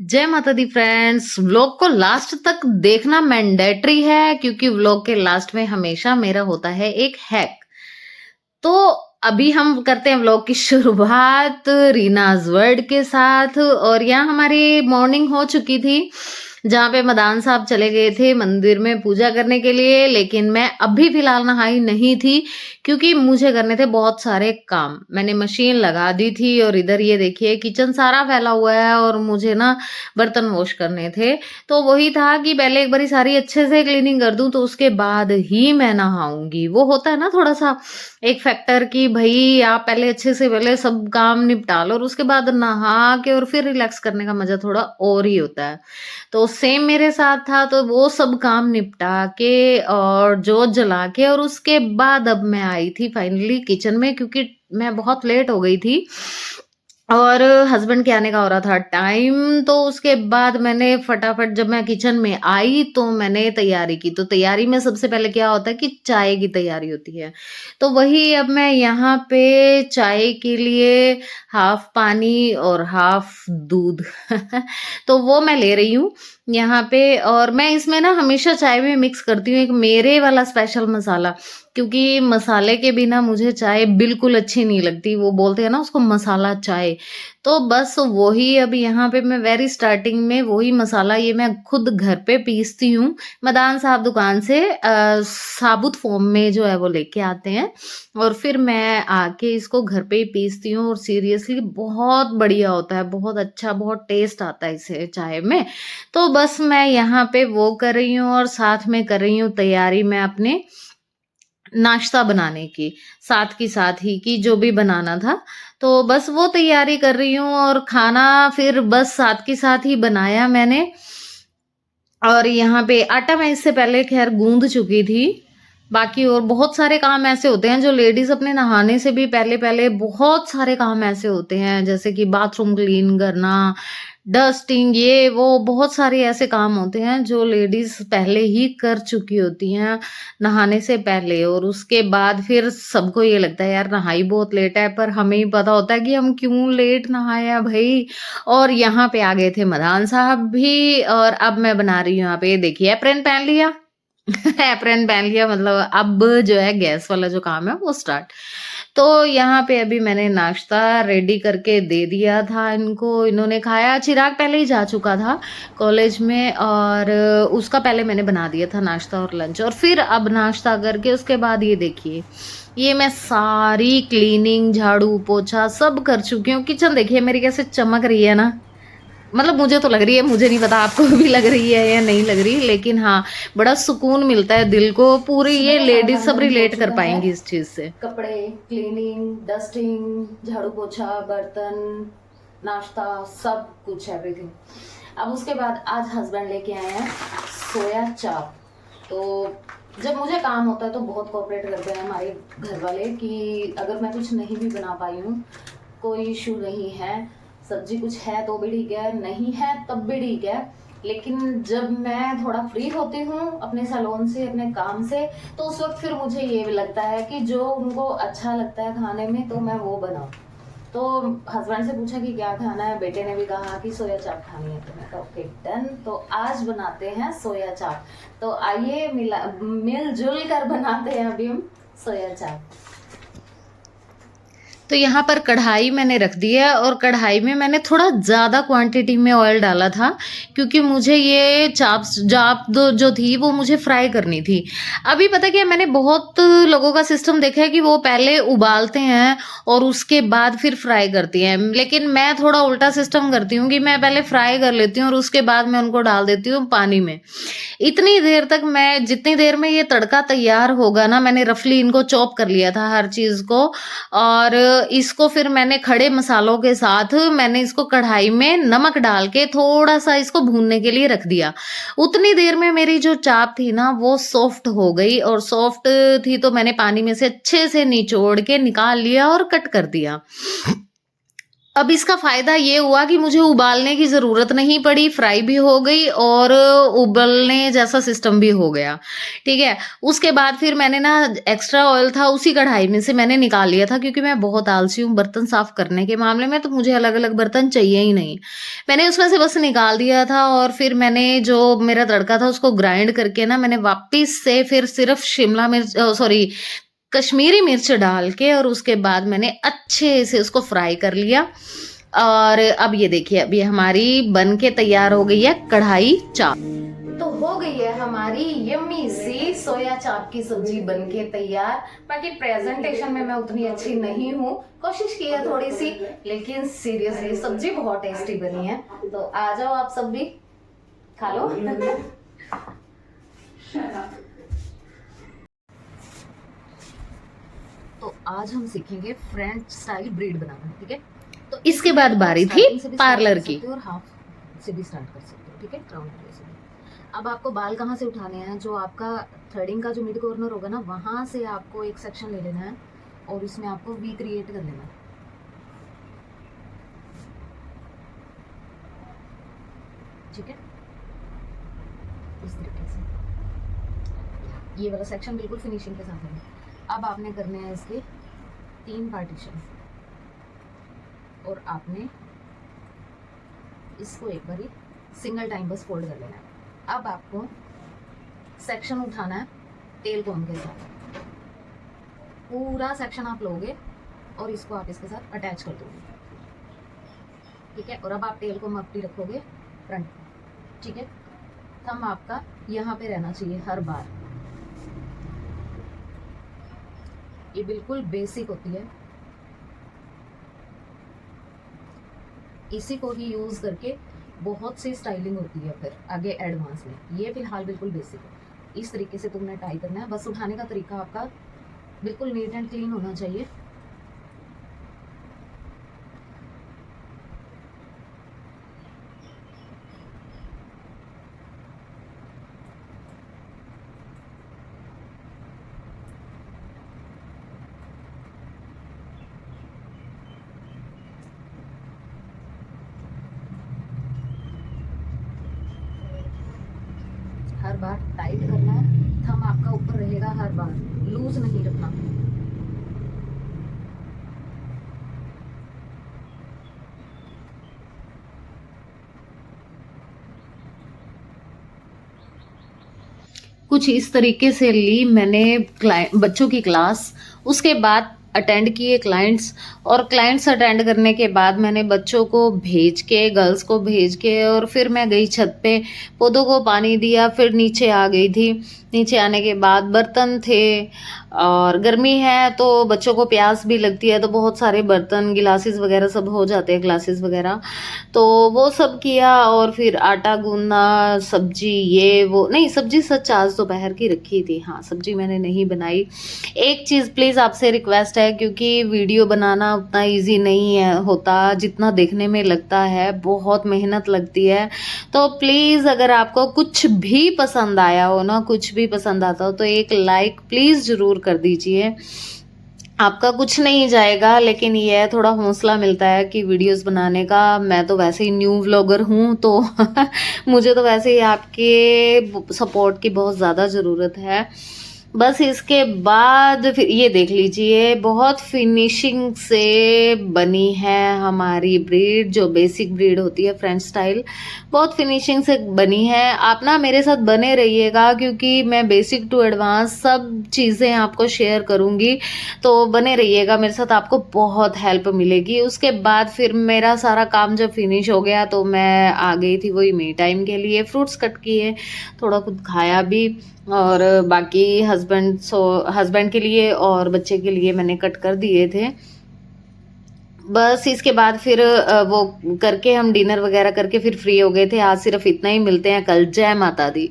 जय माता दी friends. Vlog को लास्ट तक देखना मैंडेटरी है क्योंकि व्लॉग के लास्ट में हमेशा मेरा होता है एक हैक। तो अभी हम करते हैं व्लॉग की शुरुआत रीनाज वर्ड के साथ। और यहाँ हमारी मॉर्निंग हो चुकी थी जहाँ पे मदान साहब चले गए थे मंदिर में पूजा करने के लिए, लेकिन मैं अभी फिलहाल नहाई नहीं थी क्योंकि मुझे करने थे बहुत सारे काम। मैंने मशीन लगा दी थी और इधर ये देखिए किचन सारा फैला हुआ है और मुझे ना बर्तन वॉश करने थे। तो वही था कि पहले एक बारी सारी अच्छे से क्लीनिंग कर दूं तो उसके बाद ही मैं नहाऊंगी। वो होता है ना थोड़ा सा एक फैक्टर कि भाई आप पहले अच्छे से पहले सब काम निपटा लो और उसके बाद नहा के और फिर रिलैक्स करने का मजा थोड़ा और ही होता है। तो सेम मेरे साथ था, तो वो सब काम निपटा के और जोत जला के और उसके बाद अब मैं आई थी फाइनली किचन में क्योंकि मैं बहुत लेट हो गई थी और हस्बैंड के आने का हो रहा था टाइम। तो उसके बाद मैंने फटाफट जब मैं किचन में आई तो मैंने तैयारी की। तो तैयारी में सबसे पहले क्या होता है कि चाय की तैयारी होती है। तो वही अब मैं यहाँ पे चाय के लिए हाफ पानी और हाफ दूध तो वो मैं ले रही हूँ यहाँ पे। और मैं इसमें ना हमेशा चाय में मिक्स करती हूँ एक मेरे वाला स्पेशल मसाला, क्योंकि मसाले के बिना मुझे चाय बिल्कुल अच्छी नहीं लगती। वो बोलते हैं ना उसको मसाला चाय। तो बस वही अब यहाँ पे मैं वेरी स्टार्टिंग में वही मसाला ये मैं खुद घर पे पीसती हूँ। मदान साहब दुकान से साबुत फॉर्म में जो है वो लेके आते हैं और फिर मैं आके इसको घर पे ही पीसती हूँ और सीरियसली बहुत बढ़िया होता है, बहुत अच्छा, बहुत टेस्ट आता है इसे चाय में। तो बस मैं यहाँ पे वो कर रही हूँ और साथ में कर रही हूँ तैयारी मैं अपने नाश्ता बनाने की, साथ की साथ ही कि जो भी बनाना था। तो बस वो तैयारी कर रही हूँ और खाना फिर बस साथ के साथ ही बनाया मैंने। और यहाँ पे आटा मैं इससे पहले खैर गूंद चुकी थी। बाकी और बहुत सारे काम ऐसे होते हैं जो लेडीज अपने नहाने से भी पहले पहले बहुत सारे काम ऐसे होते हैं, जैसे कि बाथरूम क्लीन करना, डस्टिंग, ये वो बहुत सारे ऐसे काम होते हैं जो लेडीज पहले ही कर चुकी होती हैं नहाने से पहले। और उसके बाद फिर सबको ये लगता है यार नहाई बहुत लेट है, पर हमें ही पता होता है कि हम क्यों लेट नहाया भाई। और यहाँ पे आ गए थे मदान साहब भी और अब मैं बना रही हूँ यहाँ पे, देखिए एप्रन पहन लिया एप्रन पहन लिया, मतलब अब जो है गैस वाला जो काम है वो स्टार्ट। तो यहाँ पे अभी मैंने नाश्ता रेडी करके दे दिया था इनको, इन्होंने खाया। चिराग पहले ही जा चुका था कॉलेज में और उसका पहले मैंने बना दिया था नाश्ता और लंच। और फिर अब नाश्ता करके उसके बाद ये देखिए ये मैं सारी क्लीनिंग झाड़ू पोछा सब कर चुकी हूँ। किचन देखिए मेरी कैसे चमक रही है ना, मतलब मुझे तो लग रही है, मुझे नहीं पता आपको भी लग रही है या नहीं लग रही, लेकिन हाँ बड़ा सुकून मिलता है दिल को। पूरी ये लेडीज सब रिलेट कर पाएंगी इस चीज से। कपड़े, क्लीनिंग, डस्टिंग, झाड़ू पोछा, बर्तन, नाश्ता, सब कुछ एवरीथिंग। अब उसके बाद आज हस्बैंड लेके आए हैं सोया चाप। तो जब मुझे काम होता है तो बहुत कोऑपरेट करते हैं हमारे घर वाले कि अगर मैं कुछ नहीं भी बना पाई हूँ कोई इशू नहीं है, सब्जी कुछ है तो भी ठीक है, नहीं है तब भी ठीक है। लेकिन जब मैं थोड़ा फ्री होती हूँ अपने सैलून से, अपने काम से, तो उस वक्त फिर मुझे ये लगता है कि जो उनको अच्छा लगता है खाने में तो मैं वो बनाऊँ। तो हस्बैंड से पूछा कि क्या खाना है, बेटे ने भी कहा कि सोया चाप खानी है, तो मैं कहा ओके डन, तो आज बनाते हैं सोया चाप। तो आइए मिलजुल कर बनाते हैं अभी हम सोया चाप। तो यहाँ पर कढ़ाई मैंने रख दी है और कढ़ाई में मैंने थोड़ा ज़्यादा क्वांटिटी में ऑयल डाला था क्योंकि मुझे ये चाप चाप जो थी वो मुझे फ्राई करनी थी। अभी पता क्या, मैंने बहुत लोगों का सिस्टम देखा है कि वो पहले उबालते हैं और उसके बाद फिर फ्राई करती हैं, लेकिन मैं थोड़ा उल्टा सिस्टम करती हूँ कि मैं पहले फ्राई कर लेती हूँ और उसके बाद मैं उनको डाल देती हूँ पानी में। इतनी देर तक मैं, जितनी देर में ये तड़का तैयार होगा ना, मैंने रफली इनको चॉप कर लिया था हर चीज़ को। और इसको फिर मैंने खड़े मसालों के साथ मैंने इसको कढ़ाई में नमक डाल के थोड़ा सा इसको भूनने के लिए रख दिया। उतनी देर में मेरी जो चाप थी ना वो सॉफ्ट हो गई और सॉफ्ट थी तो मैंने पानी में से अच्छे से निचोड़ के निकाल लिया और कट कर दिया। अब इसका फ़ायदा ये हुआ कि मुझे उबालने की ज़रूरत नहीं पड़ी, फ्राई भी हो गई और उबलने जैसा सिस्टम भी हो गया, ठीक है? उसके बाद फिर मैंने ना एक्स्ट्रा ऑयल था उसी कढ़ाई में से मैंने निकाल लिया था क्योंकि मैं बहुत आलसी हूँ बर्तन साफ़ करने के मामले में, तो मुझे अलग-अलग बर्तन चाहिए ही नहीं। मैंने उसमें से बस निकाल दिया था और फिर मैंने जो मेरा तड़का था उसको ग्राइंड करके ना मैंने वापस से फिर सिर्फ़ शिमला मिर्च सॉरी कश्मीरी मिर्च डाल के और उसके बाद मैंने अच्छे से उसको फ्राई कर लिया। और अब ये देखिए, अब ये हमारी बन के तैयार हो गई है कढ़ाई चाप। तो हो गई है हमारी यम्मी सी सोया चाप की सब्जी बन के तैयार। बाकी प्रेजेंटेशन में मैं उतनी अच्छी नहीं हूँ, कोशिश की है थोड़ी सी, लेकिन सीरियसली सब्जी बहुत टेस्टी बनी है। तो आ जाओ आप सब भी खा लो। तो आज हम सीखेंगे फ्रेंच स्टाइल ब्रेड बनाना, ठीक है? तो इसके बाद बारी थी पार्लर की और हाफ से भी स्टार्ट कर सकते हो, ठीक है? राउंड से भी। अब आपको बाल कहाँ से उठाने हैं? जो आपका थ्रेडिंग का जो मिड कॉर्नर होगा ना, वहां से आपको एक सेक्शन ले लेना है और उसमें आपको वी क्रिएट कर लेना है, ठीक है? इस तरीके से ये वाला सेक्शन बिल्कुल फिनिशिंग के साथ है। अब आपने करने हैं इसके 3 पार्टीशन और आपने इसको एक बारी सिंगल टाइम बस फोल्ड कर लेना है। अब आपको सेक्शन उठाना है टेल कॉम के साथ, पूरा सेक्शन आप लोगे और इसको आप इसके साथ अटैच कर दोगे, ठीक है? और अब आप टेल कॉम अपनी रखोगे फ्रंट, ठीक है? थंब आपका यहाँ पे रहना चाहिए हर बार। ये बिल्कुल बेसिक होती है, इसी को ही यूज करके बहुत सी स्टाइलिंग होती है फिर आगे एडवांस में। ये फिलहाल बिल्कुल बेसिक है। इस तरीके से तुमने टाई करना है। बस उठाने का तरीका आपका बिल्कुल नीट एंड क्लीन होना चाहिए। हर बार टाइट करना है, थंब आपका ऊपर रहेगा, हर बार लूज नहीं रखना। कुछ इस तरीके से ली मैंने बच्चों की क्लास, उसके बाद अटेंड किए क्लाइंट्स, और क्लाइंट्स अटेंड करने के बाद मैंने बच्चों को भेज के, गर्ल्स को भेज के, और फिर मैं गई छत पे, पौधों को पानी दिया, फिर नीचे आ गई थी। नीचे आने के बाद बर्तन थे और गर्मी है तो बच्चों को प्यास भी लगती है, तो बहुत सारे बर्तन गिलासेस वगैरह सब हो जाते हैं, ग्लासेस वगैरह, तो वो सब किया। और फिर आटा गूंदना, सब्जी ये वो नहीं, सब्जी सच आज दोपहर की रखी थी, हाँ सब्जी मैंने नहीं बनाई। एक चीज़ प्लीज़ आपसे रिक्वेस्ट है, क्योंकि वीडियो बनाना उतना इजी नहीं है होता जितना देखने में लगता है, बहुत मेहनत लगती है। तो प्लीज़ अगर आपको कुछ भी पसंद आया हो ना, कुछ भी पसंद आता हो, तो एक लाइक प्लीज़ ज़रूर कर दीजिए। आपका कुछ नहीं जाएगा, लेकिन ये है थोड़ा हौसला मिलता है कि वीडियोस बनाने का। मैं तो वैसे ही न्यू व्लॉगर हूँ, तो मुझे तो वैसे ही आपके सपोर्ट की बहुत ज़्यादा ज़रूरत है। बस इसके बाद फिर ये देख लीजिए, बहुत फिनिशिंग से बनी है हमारी ब्रीड, जो बेसिक ब्रीड होती है फ्रेंच स्टाइल, बहुत फिनिशिंग से बनी है। आप ना मेरे साथ बने रहिएगा, क्योंकि मैं बेसिक टू एडवांस सब चीज़ें आपको शेयर करूँगी, तो बने रहिएगा मेरे साथ, आपको बहुत हेल्प मिलेगी। उसके बाद फिर मेरा सारा काम जब फिनिश हो गया तो मैं आ गई थी वही मी टाइम के लिए, फ्रूट्स कट किए, थोड़ा कुछ खाया भी, और बाकी हस्बैंड के लिए और बच्चे के लिए मैंने कट कर दिए थे। बस इसके बाद फिर वो करके हम डिनर वगैरह करके फिर फ्री हो गए थे। आज सिर्फ इतना ही, मिलते हैं कल। जय माता दी।